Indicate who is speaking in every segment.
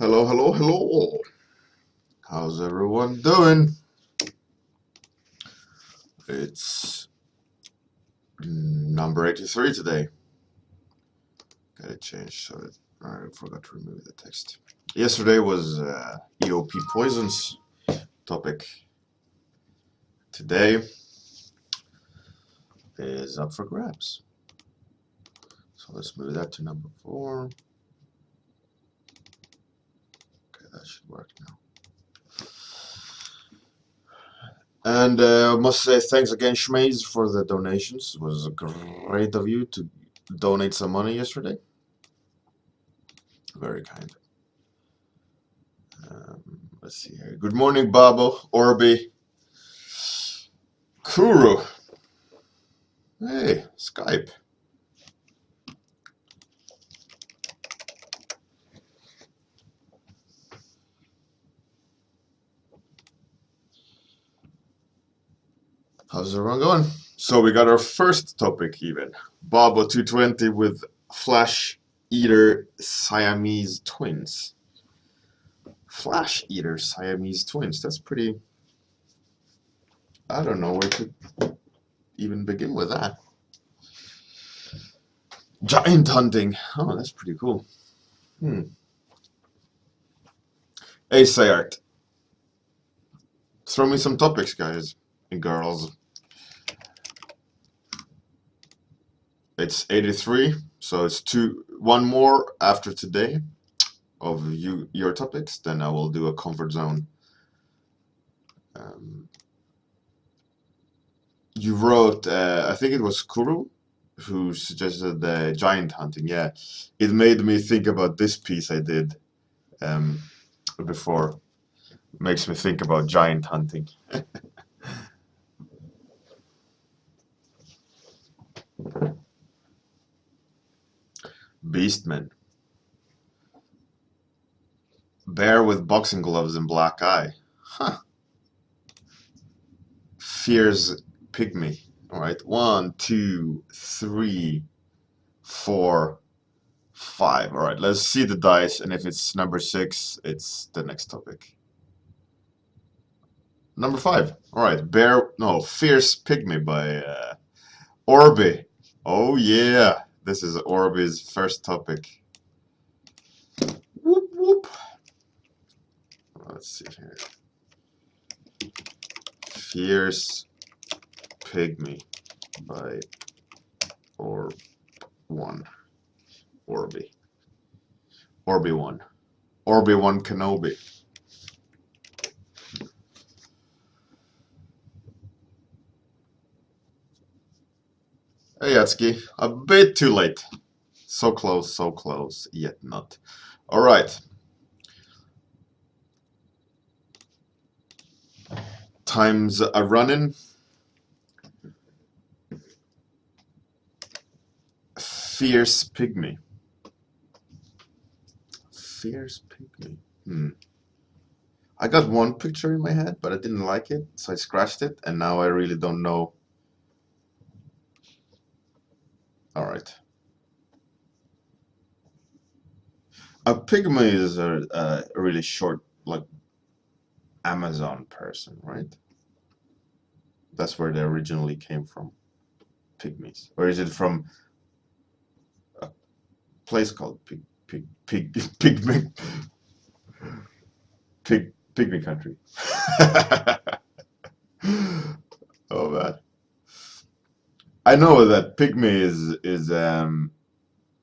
Speaker 1: Hello, hello, hello. How's everyone doing? It's number 83 today. Gotta change so that I forgot to remove the text. Yesterday was EOP poisons topic. Today is up for grabs. So let's move that to number 4. Okay, that should work now. And I must say thanks again, Schmaze, for the donations. It was great of you to donate some money yesterday. Very kind. Let's see here. Good morning, Babo, Orbi, Kuru. Hey, Skype. How's everyone going? So we got our first topic even. Babo 220 with Flash Eater Siamese twins. Flash Eater Siamese twins. That's pretty... I don't know where to even begin with that. Giant hunting. Oh, that's pretty cool. Hey, Sayart. Throw me some topics, guys and girls. It's 83, so it's one more after today of your topics. Then I will do a comfort zone. You wrote, I think it was Kuru, who suggested the giant hunting. Yeah, it made me think about this piece I did before. It makes me think about giant hunting. Beastman. Bear with boxing gloves and black eye. Huh. Fierce pygmy. All right, 1, 2, 3, 4, 5. All right, let's see the dice, and if it's number 6, it's the next topic. Number 5. All right, Fierce Pygmy by Orbi. Oh yeah, this is Orbi's first topic. Whoop whoop. Let's see here. Fierce Pygmy by Orbi. Orbi 1. Orbi 1 Kenobi. Hey Yatsuki, a bit too late. So close, yet not. All right. Time's a running. Fierce Pygmy. Fierce Pygmy. I got one picture in my head, but I didn't like it, so I scratched it, and now I really don't know. All right. A pygmy is a really short, like, Amazon person, right? That's where they originally came from, pygmies. Or is it from a place called Pygmy Country? Oh man. I know that pygmy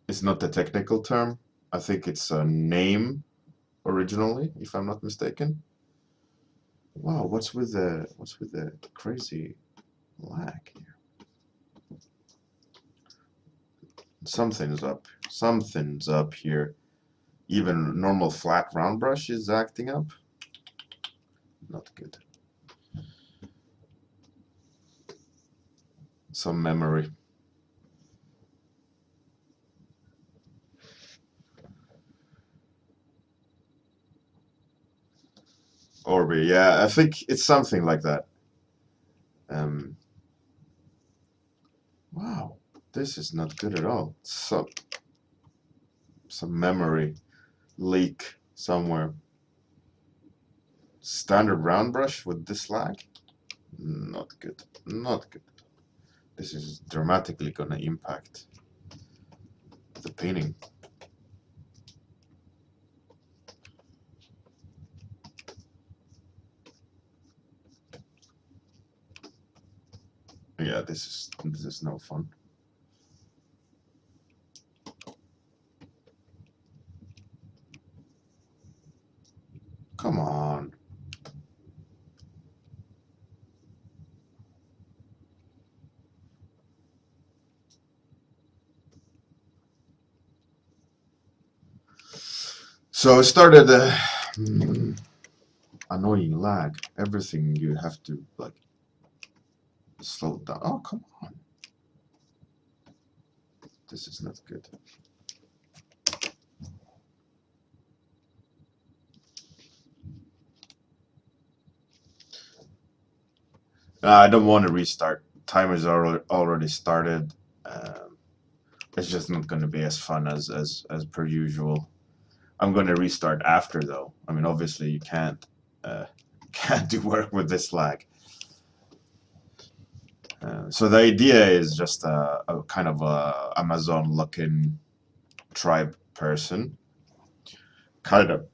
Speaker 1: is not the technical term. I think it's a name originally, if I'm not mistaken. Wow, what's with the crazy lag here? Something's up here. Even normal flat round brush is acting up. Not good. Some memory. Orbi, yeah, I think it's something like that. Wow, this is not good at all. Some memory leak somewhere. Standard round brush with this lag? Not good. Not good. This is dramatically gonna impact the painting. Yeah, this is no fun. Come on. So it started annoying lag. Everything you have to like slow down. Oh, come on. This is not good. I don't want to restart. Timer's already started. It's just not going to be as fun as per usual. I'm going to restart after though. I mean, obviously you can't do work with this lag. So the idea is just a kind of a Amazon-looking tribe person, kind of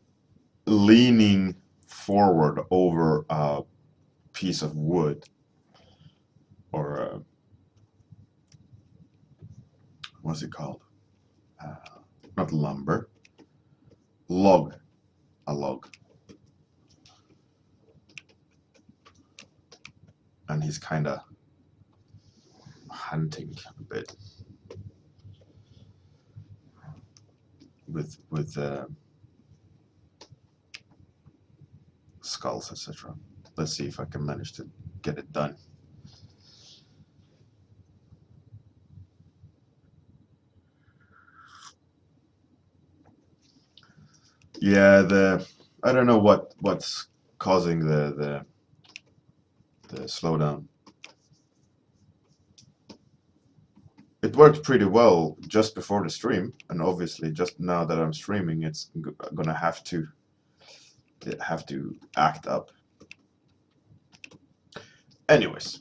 Speaker 1: leaning forward over a piece of wood or what's it called? Not lumber, log, a log. And he's kind of hunting a bit with skulls, etc. Let's see if I can manage to get it done. Yeah, I don't know what's causing the slowdown. It worked pretty well just before the stream, and obviously just now that I'm streaming, it's gonna have to act up. Anyways,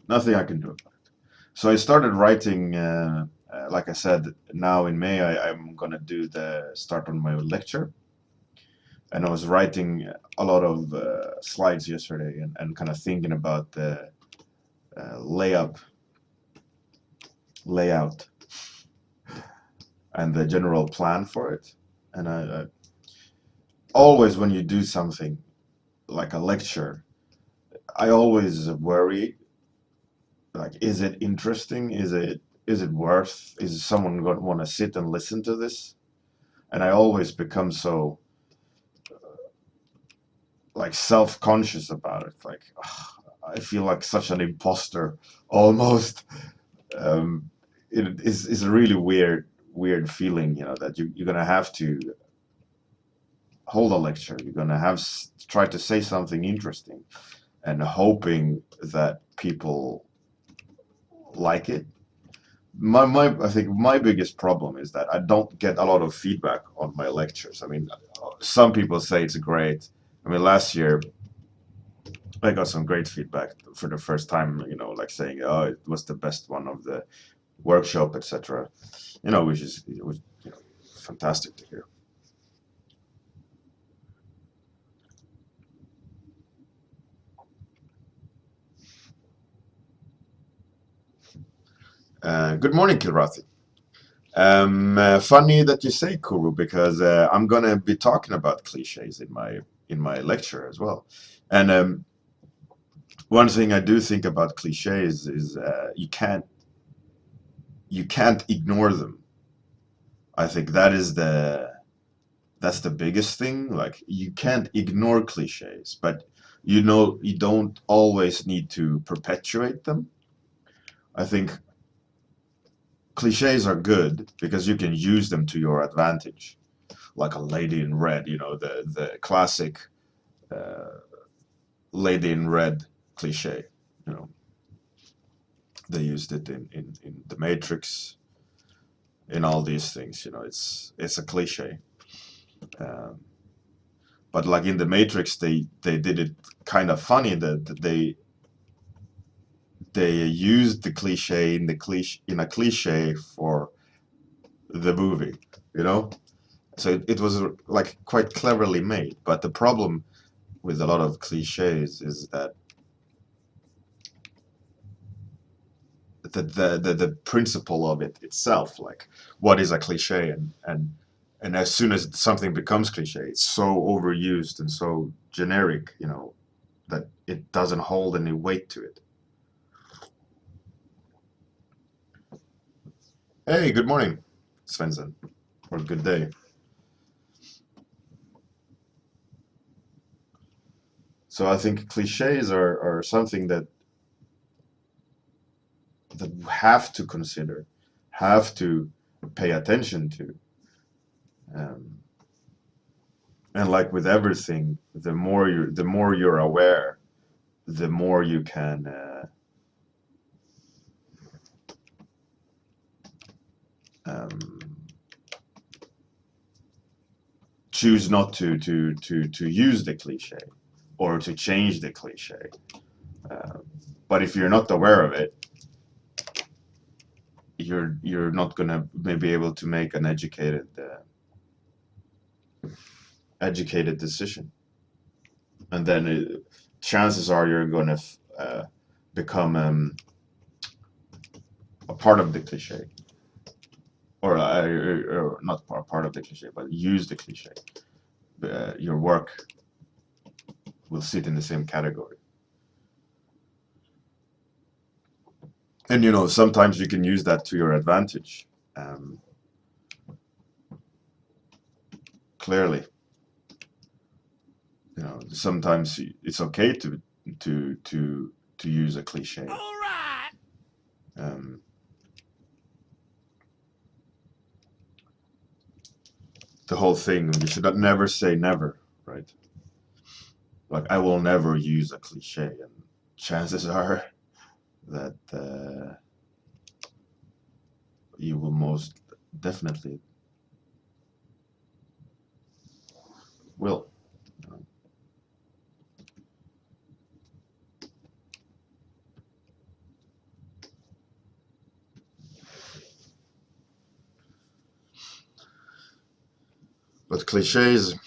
Speaker 1: nothing I can do about it. So I started writing, like I said, now in May I'm gonna do the start on my lecture, and I was writing a lot of slides yesterday and kind of thinking about the layout and the general plan for it. And I always, when you do something like a lecture, I always worry, like, is it interesting? Is it worth? Is someone going to want to sit and listen to this? And I always become so like self-conscious about it. Like, I feel like such an imposter almost. It is a really weird feeling, that you're gonna have to hold a lecture. You're gonna have try to say something interesting, and hoping that people like it. I think my biggest problem is that I don't get a lot of feedback on my lectures. I mean, some people say it's great. I mean, last year I got some great feedback for the first time, like saying, oh, it was the best one of the workshop, etc. Which was fantastic to hear. Good morning, Kilrathi. Funny that you say Kuru, because I'm gonna be talking about cliches in my lecture as well. And one thing I do think about cliches is you can't ignore them. I think that's the biggest thing. Like, you can't ignore cliches, but you don't always need to perpetuate them. I think cliches are good because you can use them to your advantage, like a lady in red, the classic lady in red cliche. They used it in the Matrix, in all these things. It's a cliche. But like in the Matrix, they did it kind of funny that they used the cliche in a cliche for the movie, you know. So it was like quite cleverly made. But the problem with a lot of cliches is that the principle of it itself, like what is a cliche, and as soon as something becomes cliche, it's so overused and so generic, you know, that it doesn't hold any weight to it. Hey, good morning, Svensson, or good day. So I think cliches are something that we have to consider, have to pay attention to. Um, and like with everything, the more you're aware, the more you can um, choose not to use the cliche or to change the cliche. Uh, but if you're not aware of it, you're not gonna be able to make an educated decision, and then chances are you're gonna become a part of the cliche, or not part of the cliche, but use the cliche. Your work will sit in the same category. And you know, sometimes you can use that to your advantage. Um, Clearly, you know, sometimes it's okay to use a cliche.
Speaker 2: All right.
Speaker 1: Um, the whole thing, you should never say never, right? Like I will never use a cliche, and chances are that you will most definitely will. But cliches, I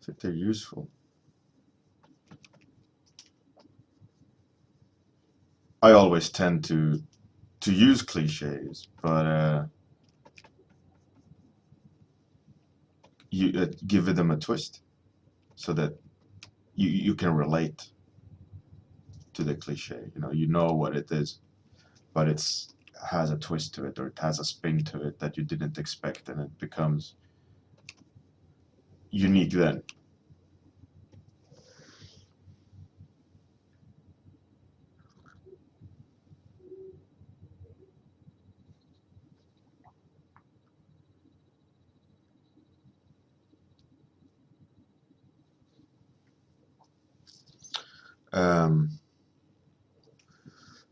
Speaker 1: think they're useful. I always tend to use cliches, but you give them a twist so that you can relate to the cliche. You know what it is, but it's has a twist to it, or it has a spin to it that you didn't expect, and it becomes unique then. Um,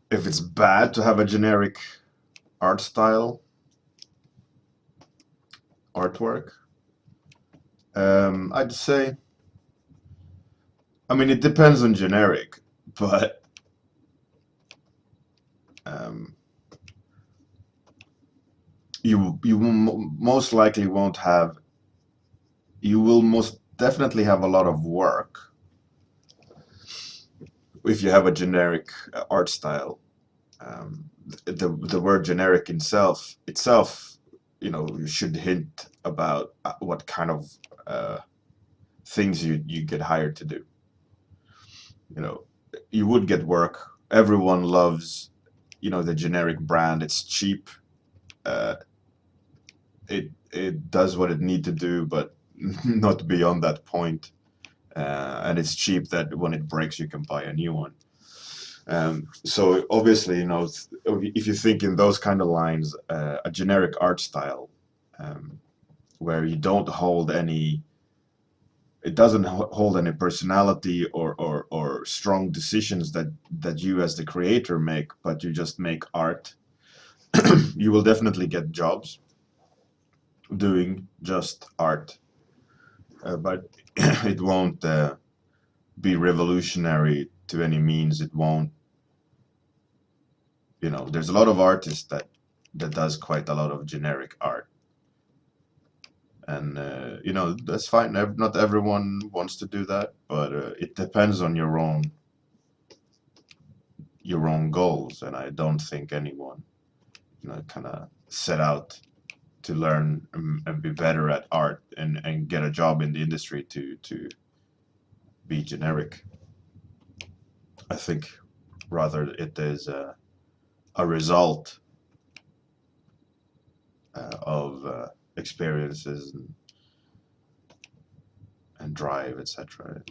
Speaker 1: if it's bad to have a generic art style, artwork, I'd say, I mean, it depends on generic, but um, you most likely won't have. You will most definitely have a lot of work if you have a generic art style. The word generic itself, you know, should hint about what kind of things you get hired to do. You know, you would get work. Everyone loves, you know, the generic brand. It's cheap. Uh, it does what it need to do, but not beyond that point. And it's cheap that when it breaks, you can buy a new one. So obviously, you know, if you think in those kind of lines, a generic art style where you don't hold any, it doesn't hold any personality or strong decisions that you as the creator make, but you just make art, you will definitely get jobs. doing just art, but it won't be revolutionary to any means. It won't, there's a lot of artists that does quite a lot of generic art, and that's fine. Not everyone wants to do that, but it depends on your own goals, and I don't think anyone kind of set out to learn and be better at art and get a job in the industry to be generic. I think rather it is a result of experiences and drive, etc.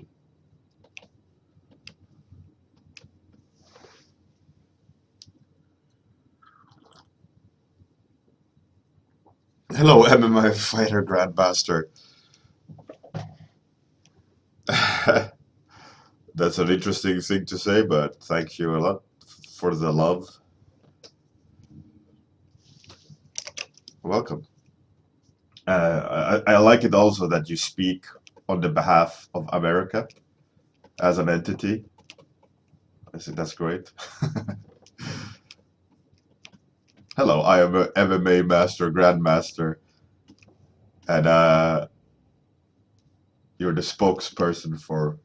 Speaker 1: Hello, MMA fighter grandmaster. That's an interesting thing to say, but thank you a lot for the love. Welcome. I like it also that you speak on the behalf of America as an entity. I think that's great. Hello, I am a MMA master, grandmaster, and you're the spokesperson for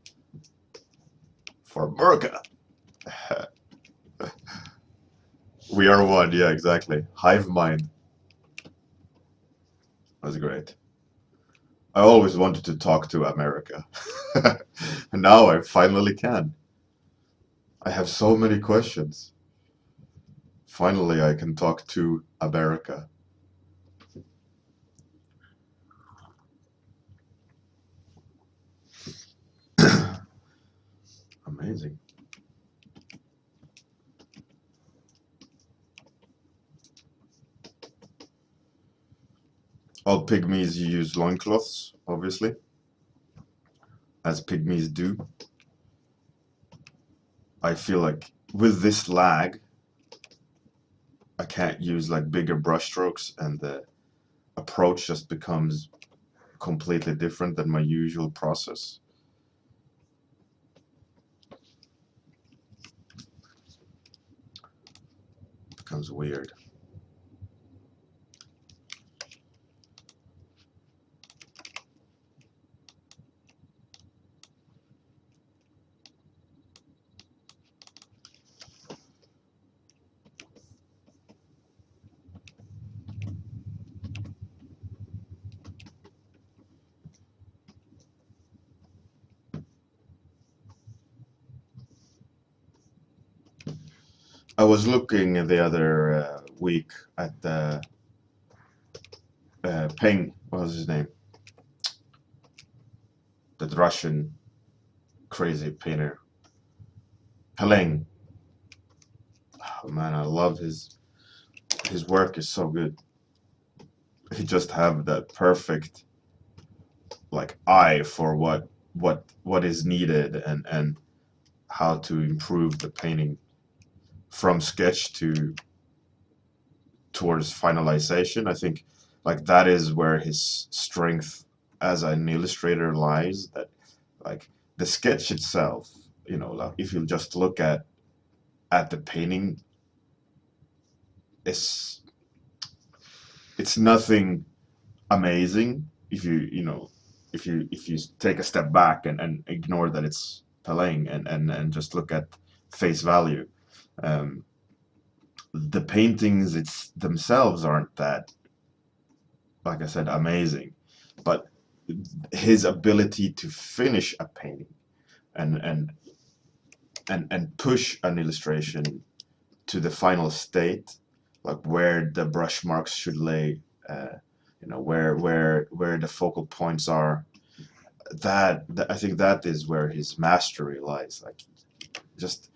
Speaker 1: America. We are one, yeah, exactly. Hive mind. That's great. I always wanted to talk to America. And now I finally can. I have so many questions. Finally, I can talk to America. Amazing. All pygmies use loincloths, obviously, as pygmies do. I feel like with this lag, I can't use like bigger brushstrokes, and the approach just becomes completely different than my usual process. It becomes weird. I was looking the other week at the Peng, what was his name? The Russian crazy painter. Heleng. Oh man, I love his work is so good. He just have that perfect like eye for what is needed and how to improve the painting from sketch towards finalization. I think like that is where his strength as an illustrator lies. That like the sketch itself, like if you just look at the painting, it's it's nothing amazing if you take a step back and ignore that it's Peleng and just look at face value. Um, the paintings themselves aren't that, like I said, amazing, but his ability to finish a painting and and and push an illustration to the final state, like where the brush marks should lay, where the focal points are. I think that is where his mastery lies. Like just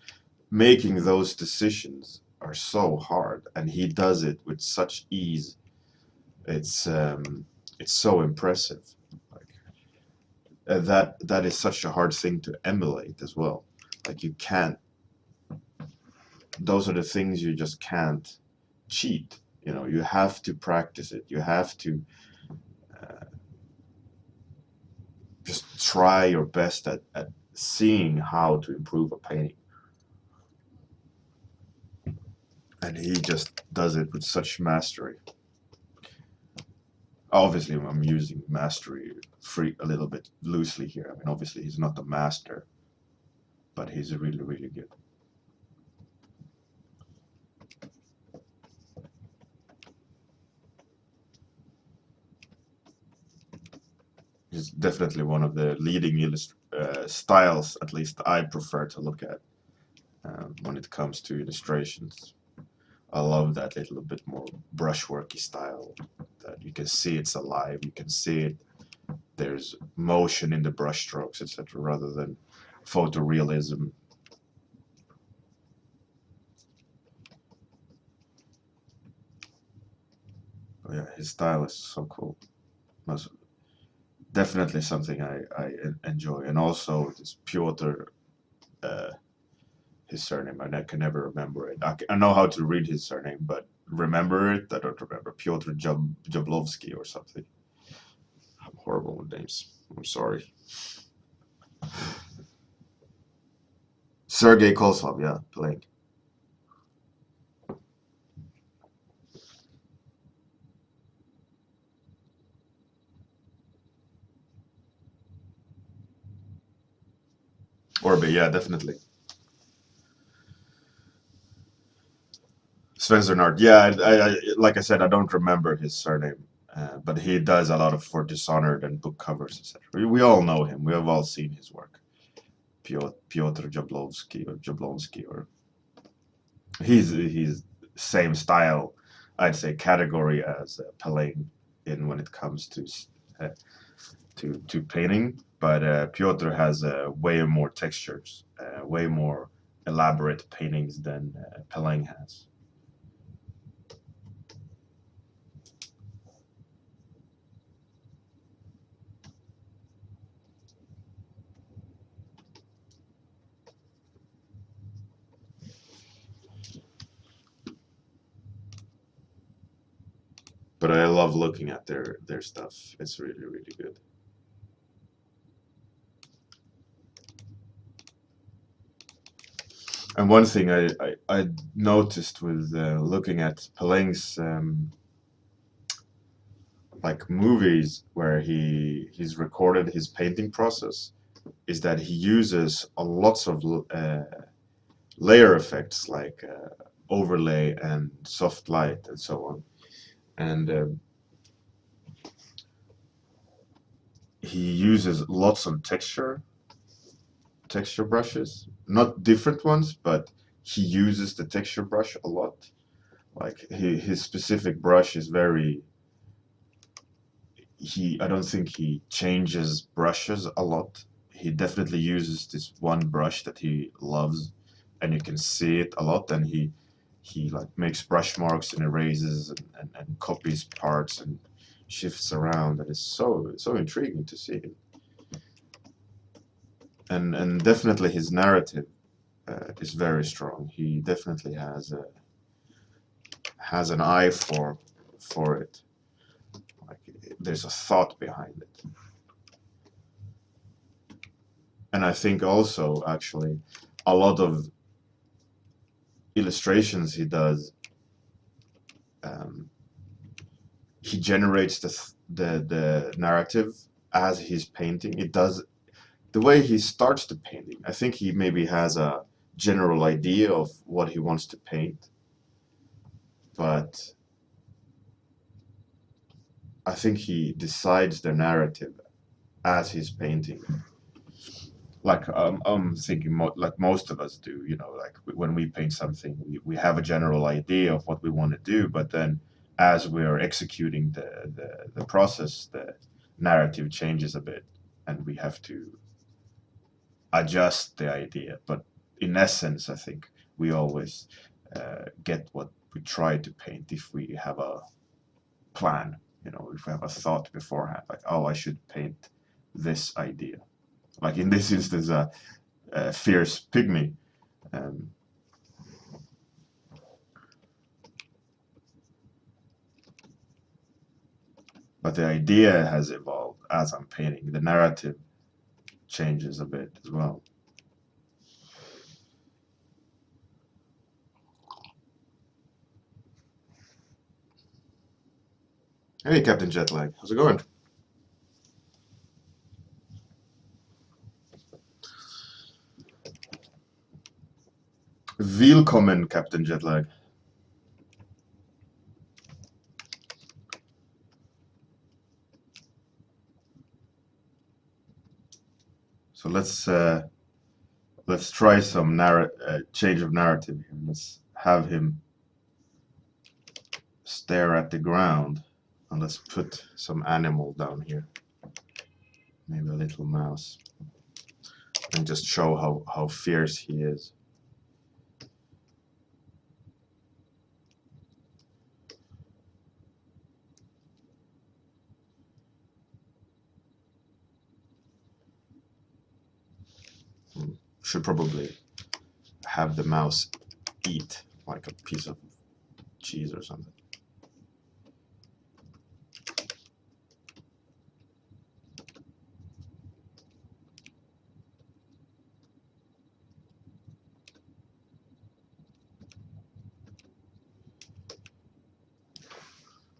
Speaker 1: making those decisions are so hard, and he does it with such ease. It's so impressive. Like that is such a hard thing to emulate as well. Like you can't. Those are the things you just can't cheat. You have to practice it. You have to try your best at seeing how to improve a painting. And he just does it with such mastery. Obviously, I'm using mastery free a little bit loosely here. I mean, obviously, he's not the master, but he's really, really good. He's definitely one of the leading styles, at least I prefer to look at when it comes to illustrations. I love that little bit more brushworky style, that you can see it's alive, you can see it, there's motion in the brushstrokes, etc., rather than photorealism. Oh yeah, his style is so cool. Definitely something I enjoy. And also this Piotr, uh, his surname, I can never remember it. I know how to read his surname, but remember it, I don't remember. Piotr Jablowski or something. I'm horrible with names. I'm sorry. Sergei Kolsov, yeah, playing. Orbe, yeah, definitely. Svensson, yeah, like I said, I don't remember his surname, but he does a lot of for Dishonored and book covers, etc. We all know him. We have all seen his work. Piotr Jablonski, or he's same style, I'd say category as Pelling in when it comes uh, to painting, but Piotr has way more textures, way more elaborate paintings than Pelling has. But I love looking at their stuff. It's really, really good. And one thing I noticed with looking at Pelling's like movies where he's recorded his painting process is that he uses a lots of layer effects like overlay and soft light and so on. And he uses lots of texture brushes, not different ones, but he uses the texture brush a lot. Like his specific brush is very I don't think he changes brushes a lot. He definitely uses this one brush that he loves, and you can see it a lot. And he like makes brush marks and erases and copies parts and shifts around, and it's so intriguing to see it. And definitely his narrative is very strong. He definitely has an eye for it. Like there's a thought behind it. And I think also actually a lot of illustrations he does, um, he generates the narrative as he's painting. It does the way he starts the painting. I think he maybe has a general idea of what he wants to paint, but I think he decides the narrative as he's painting. Like I'm thinking like most of us do, you know, like when we paint something, we have a general idea of what we want to do, but then as we're executing the process, the narrative changes a bit, and we have to adjust the idea. But in essence, I think we always get what we try to paint if we have a plan, you know, if we have a thought beforehand, like, oh, I should paint this idea. Like in this instance, fierce pygmy. Um, but the idea has evolved as I'm painting. The narrative changes a bit as well. Hey, Captain Jetlag, how's it going? Willkommen, Captain Jetlag. So let's try some change of narrative here. Let's have him stare at the ground, and let's put some animal down here. Maybe a little mouse, and just show how fierce he is. Should probably have the mouse eat like a piece of cheese or something.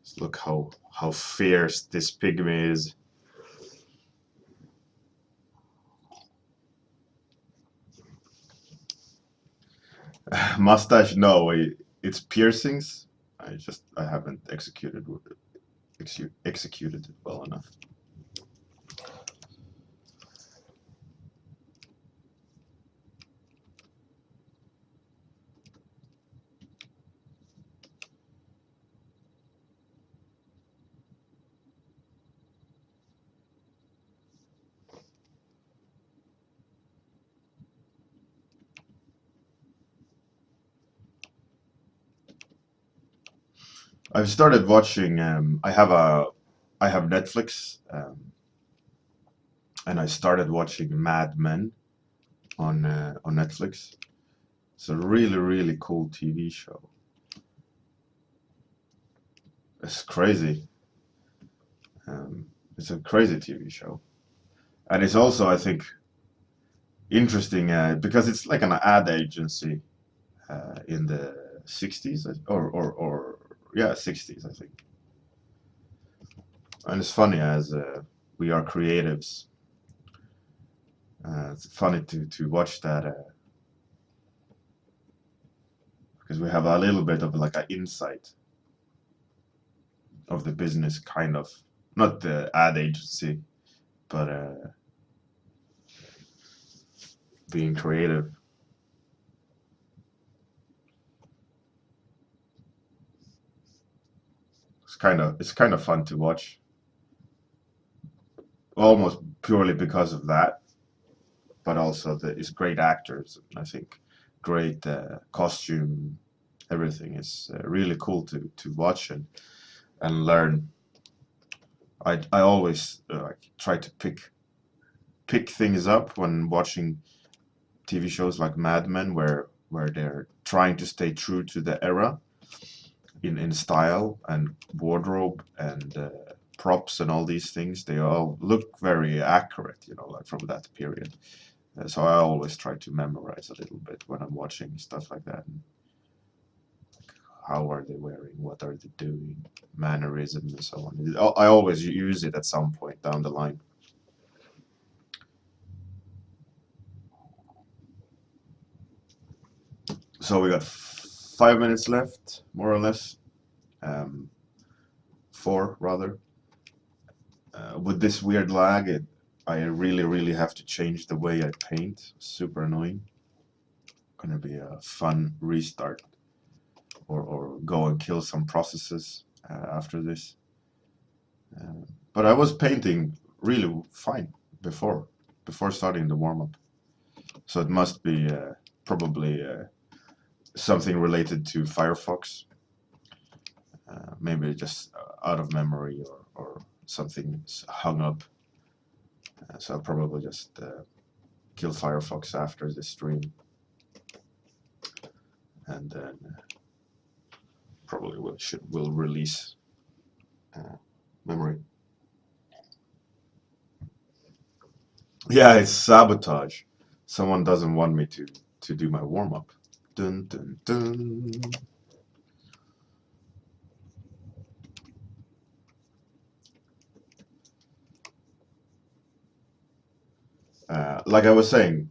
Speaker 1: Let's look how fierce this pygmy is. Mustache, no, it's piercings. I haven't executed it well enough. I've started watching. I have Netflix, and I started watching Mad Men on Netflix. It's a really cool TV show. It's crazy. It's a crazy TV show, and it's also, I think, interesting because it's like an ad agency in the 60s or yeah, 60s, I think. And it's funny as we are creatives. It's funny to watch that because we have a little bit of like an insight of the business, kind of, not the ad agency, but being creative. It's kind of fun to watch, almost purely because of that, but also it's great actors. I think great costume, everything is really cool to watch and learn. I always try to pick things up when watching TV shows like Mad Men, where they're trying to stay true to the era in style and wardrobe and props and all these things. They all look very accurate, like from that period. So I always try to memorize a little bit when I'm watching stuff like that. And how are they wearing? What are they doing? Mannerisms and so on. I always use it at some point down the line. So we got 5 minutes left, more or less. 4 rather. With this weird lag, I really have to change the way I paint. Super annoying. Gonna be a fun restart, or go and kill some processes after this. But I was painting really fine before starting the warm-up. So it must be probably something related to Firefox. Maybe just out of memory or something hung up. So I'll probably just kill Firefox after this stream. And then probably will release memory. Yeah, it's sabotage. Someone doesn't want me to do my warm up. Dun dun dun. Like I was saying,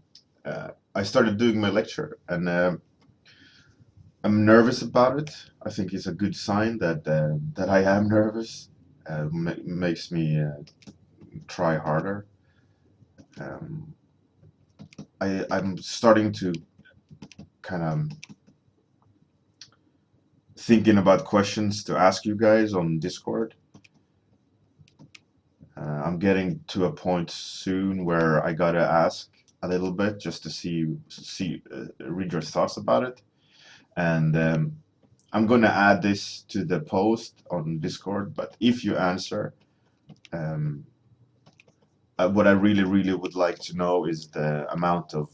Speaker 1: I started doing my lecture, and I'm nervous about it. I think it's a good sign that I am nervous. Makes me try harder. Um, I'm starting to kind of thinking about questions to ask you guys on Discord. I'm getting to a point soon where I gotta ask a little bit just to read your thoughts about it, and I'm gonna add this to the post on Discord. But if you answer, um, what I really would like to know is the amount of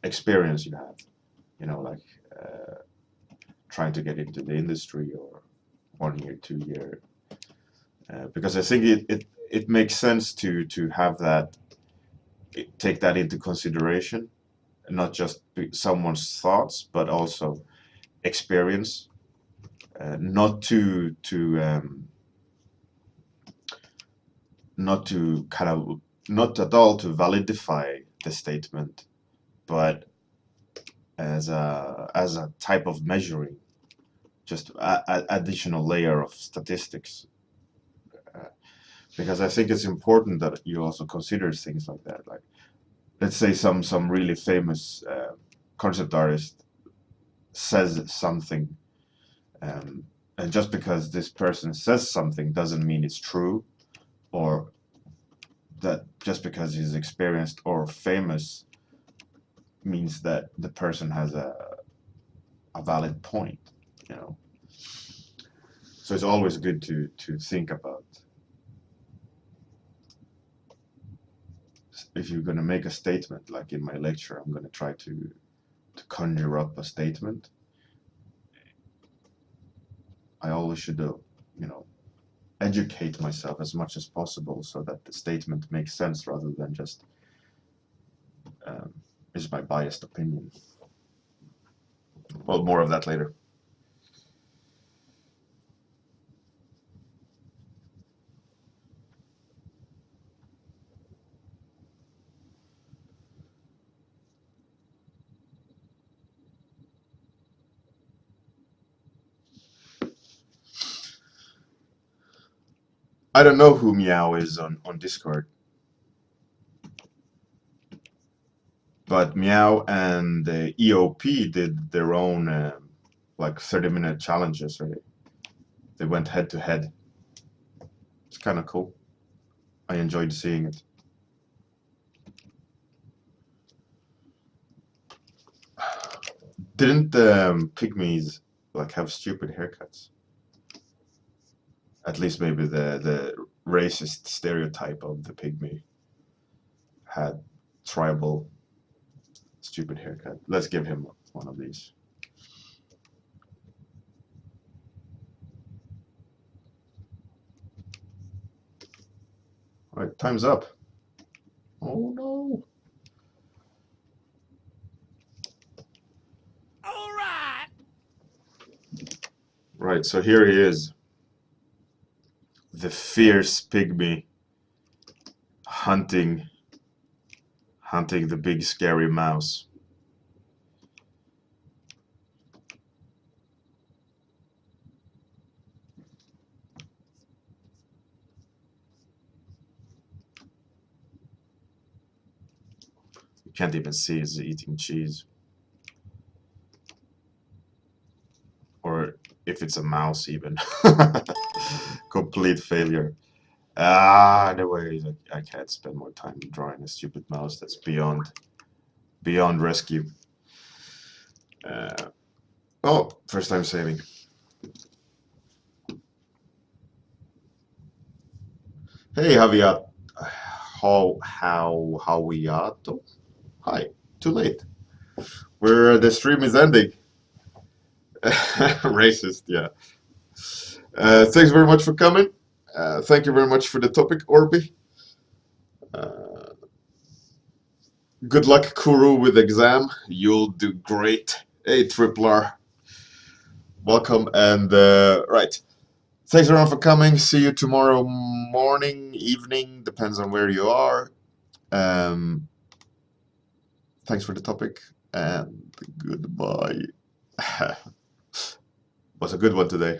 Speaker 1: experience you have. You know, like trying to get into the industry or 1 year, 2 year, because I think it makes sense to have that, take that into consideration, not just someone's thoughts, but also experience, not not to kind of not at all to validify the statement, but as a type of measuring, just additional layer of statistics. Uh, because I think it's important that you also consider things like that. Like, let's say some really famous concept artist says something, um, and just because this person says something doesn't mean it's true, or that just because he's experienced or famous means that the person has a valid point, you know. So it's always good to think about, if you're going to make a statement. Like in my lecture, I'm going to try to conjure up a statement. I always should, you know, educate myself as much as possible so that the statement makes sense rather than just um, is my biased opinion. Well, more of that later. I don't know who Meow is on Discord, but Meow and the EOP did their own like 30-minute challenges, right? They went head to head. It's kind of cool. I enjoyed seeing it. Didn't the pygmies like have stupid haircuts? At least maybe the racist stereotype of the pygmy had tribal stupid haircut. Let's give him one of these. All right, time's up. Oh no.
Speaker 2: All right.
Speaker 1: Right, so here he is, the fierce pygmy hunting the big scary mouse. You can't even see he's eating cheese. Or if it's a mouse even. Complete failure. Ah, anyways, I can't spend more time drawing a stupid mouse. That's beyond rescue. Uh, oh, first time saving. Hey, Javier. Howiato? Hi. Too late. The stream is ending. Racist, yeah. Thanks very much for coming. Thank you very much for the topic, Orby. Uh, Good luck, Kuru, with exam. You'll do great. Hey, Tripler. Welcome and right. Thanks everyone for coming. See you tomorrow morning, evening, depends on where you are. Thanks for the topic and goodbye. Was a good one today.